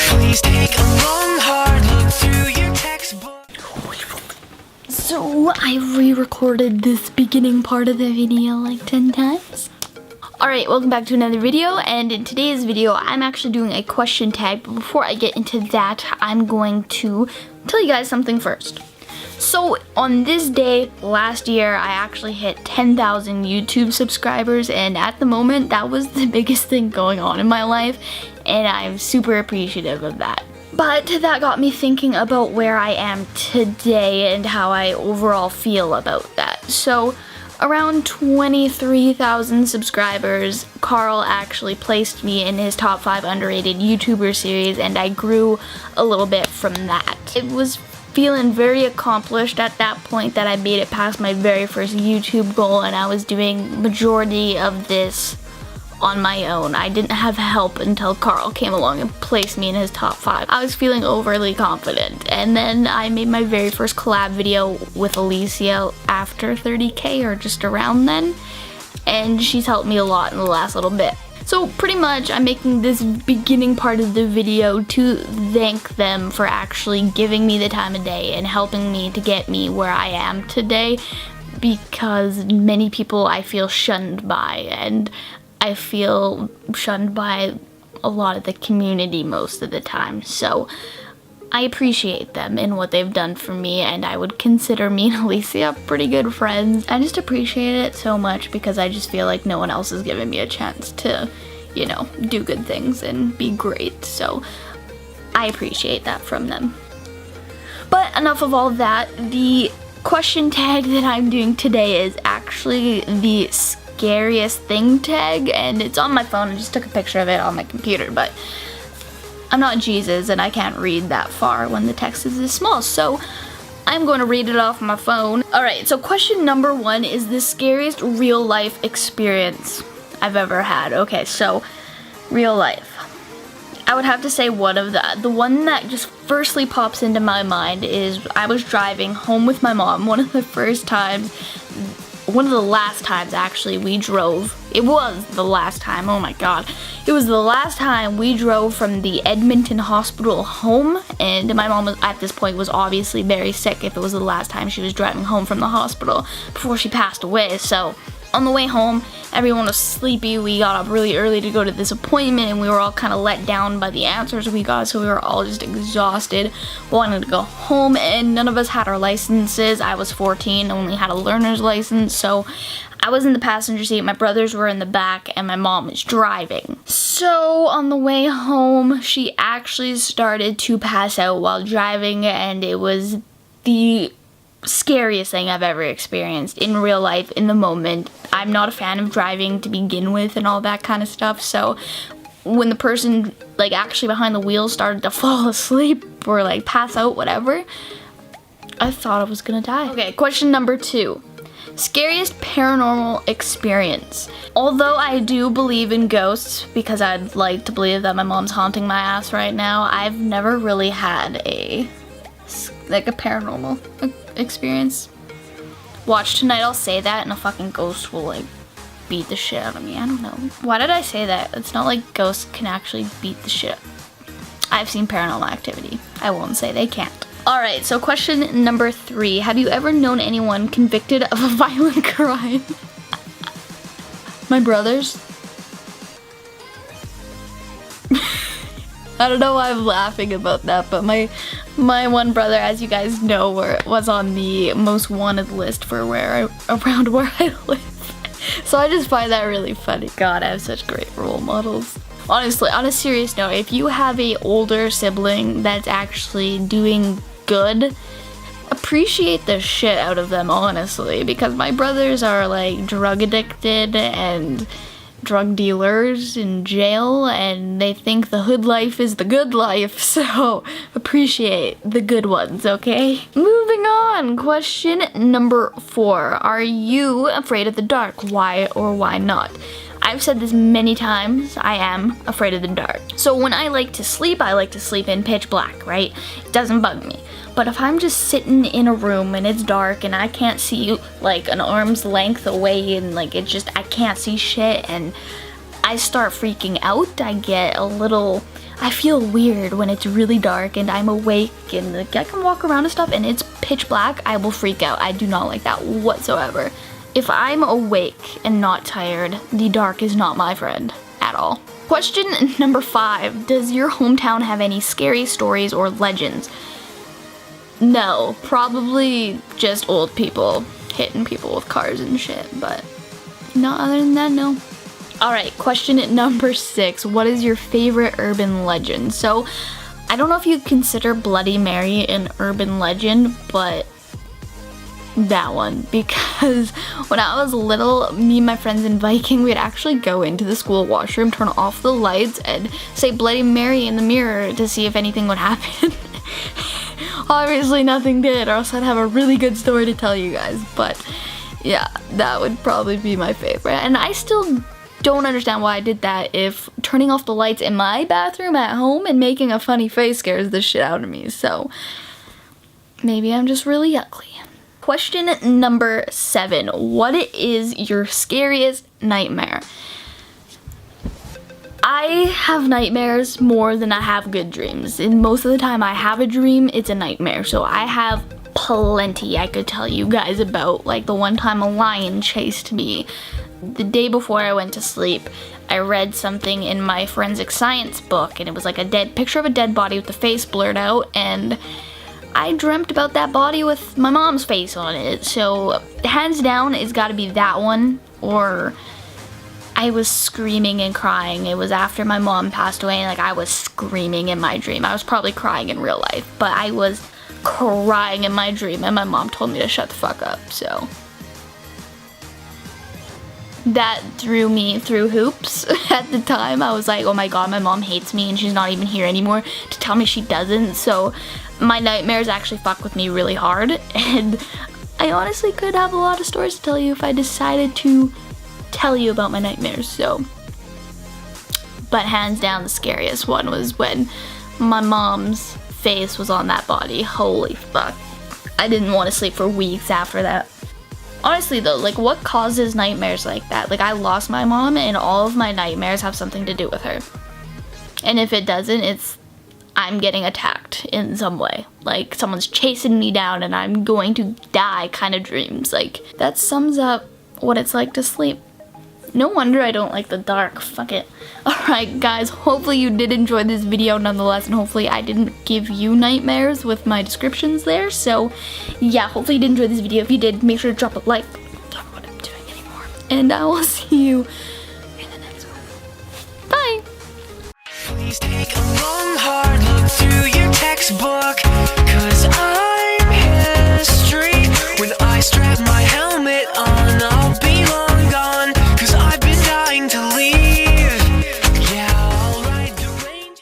Please take a long hard look through your textbook. So I re-recorded this beginning part of the video like 10 times. Alright, welcome back to another video, and in today's video I'm actually doing a question tag, but before I get into that I'm going to tell you guys something first. So on this day last year I actually hit 10,000 YouTube subscribers, and at the moment that was the biggest thing going on in my life, and I'm super appreciative of that. But that got me thinking about where I am today and how I overall feel about that. So around 23,000 subscribers, Carl actually placed me in his top 5 underrated YouTuber series, and I grew a little bit from that. It was feeling very accomplished at that point that I made it past my very first YouTube goal, and I was doing majority of this on my own. I didn't have help until Carl came along and placed me in his top 5. I was feeling overly confident, and then I made my very first collab video with Alliefx after 30k or just around then, and she's helped me a lot in the last little bit. So pretty much I'm making this beginning part of the video to thank them for actually giving me the time of day and helping me to get me where I am today, because many people I feel shunned by, and I feel shunned by a lot of the community most of the time. So I appreciate them and what they've done for me, and I would consider me and Alicia pretty good friends. I just appreciate it so much because I just feel like no one else has given me a chance to, you know, do good things and be great. So I appreciate that from them. But enough of all that. The question tag that I'm doing today is actually the scariest thing tag, and it's on my phone. I just took a picture of it on my computer, but I'm not Jesus and I can't read that far when the text is this small, so I'm going to read it off my phone. Alright, so question number 1 is the scariest real life experience I've ever had. Okay, so real life. I would have to say one of the one that just firstly pops into my mind is I was driving home with my mom. One of the last times actually we drove. It was the last time, oh my god. It was the last time we drove from the Edmonton hospital home, and my mom was, at this point, was obviously very sick if it was the last time she was driving home from the hospital before she passed away. So on the way home, everyone was sleepy. We got up really early to go to this appointment, and we were all kind of let down by the answers we got, so we were all just exhausted, wanting to go home, and none of us had our licenses. I was 14, only had a learner's license, so I was in the passenger seat, my brothers were in the back, and my mom was driving. So on the way home, she actually started to pass out while driving, and it was the scariest thing I've ever experienced in real life in the moment. I'm not a fan of driving to begin with and all that kind of stuff, so when the person like actually behind the wheel started to fall asleep or like pass out, whatever, I thought I was gonna die. Okay, question number 2. Scariest paranormal experience. Although I do believe in ghosts, because I'd like to believe that my mom's haunting my ass right now, I've never really had a paranormal experience. Watch tonight, I'll say that and a fucking ghost will like beat the shit out of me. I don't know. Why did I say that? It's not like ghosts can actually beat the shit. I've seen Paranormal Activity. I won't say they can't. Alright, so question number 3. Have you ever known anyone convicted of a violent crime? My brothers. I don't know why I'm laughing about that, but my one brother, as you guys know, was on the most wanted list for around where I live. So I just find that really funny. God, I have such great role models. Honestly, on a serious note, if you have a older sibling that's actually doing good, appreciate the shit out of them, honestly, because my brothers are like drug addicted and drug dealers in jail, and they think the hood life is the good life, so appreciate the good ones, okay? Moving on, question number 4. Are you afraid of the dark? Why or why not? I've said this many times, I am afraid of the dark. So when I like to sleep in pitch black, right? It doesn't bug me. But if I'm just sitting in a room and it's dark and I can't see like an arm's length away and like it's just, I can't see shit and I start freaking out, I I feel weird when it's really dark and I'm awake and like, I can walk around and stuff and it's pitch black. I will freak out. I do not like that whatsoever. If I'm awake and not tired, the dark is not my friend at all. Question number 5. Does your hometown have any scary stories or legends? No, probably just old people hitting people with cars and shit, but not other than that, no. Alright, question number 6. What is your favorite urban legend? So, I don't know if you consider Bloody Mary an urban legend, but that one, because when I was little, me and my friends in Viking, we'd actually go into the school washroom, turn off the lights, and say Bloody Mary in the mirror to see if anything would happen. Obviously nothing did, or else I'd have a really good story to tell you guys, but yeah, that would probably be my favorite. And I still don't understand why I did that if turning off the lights in my bathroom at home and making a funny face scares the shit out of me, so maybe I'm just really ugly. Question number 7. What is your scariest nightmare? I have nightmares more than I have good dreams. And most of the time I have a dream, it's a nightmare. So I have plenty I could tell you guys about. Like the one time a lion chased me. The day before I went to sleep, I read something in my forensic science book, and it was like a picture of a dead body with the face blurred out, and I dreamt about that body with my mom's face on it. So hands down, it's gotta be that one, or I was screaming and crying. It was after my mom passed away, and like I was screaming in my dream. I was probably crying in real life, but I was crying in my dream, and my mom told me to shut the fuck up, so that threw me through hoops. At the time, I was like, oh my god, my mom hates me and she's not even here anymore to tell me she doesn't. So my nightmares actually fuck with me really hard, and I honestly could have a lot of stories to tell you if I decided to tell you about my nightmares. So, but hands down the scariest one was when my mom's face was on that body. Holy fuck. I didn't want to sleep for weeks after that. Honestly though, like what causes nightmares like that? Like I lost my mom and all of my nightmares have something to do with her. And if it doesn't, it's I'm getting attacked in some way. Like someone's chasing me down and I'm going to die kind of dreams. Like that sums up what it's like to sleep. No wonder I don't like the dark. Fuck it. Alright guys, hopefully you did enjoy this video nonetheless, and hopefully I didn't give you nightmares with my descriptions there. So yeah, hopefully you did enjoy this video. If you did, make sure to drop a like. Don't talk about what I'm doing anymore. And I will see you in the next one. Bye! Please take a long, hard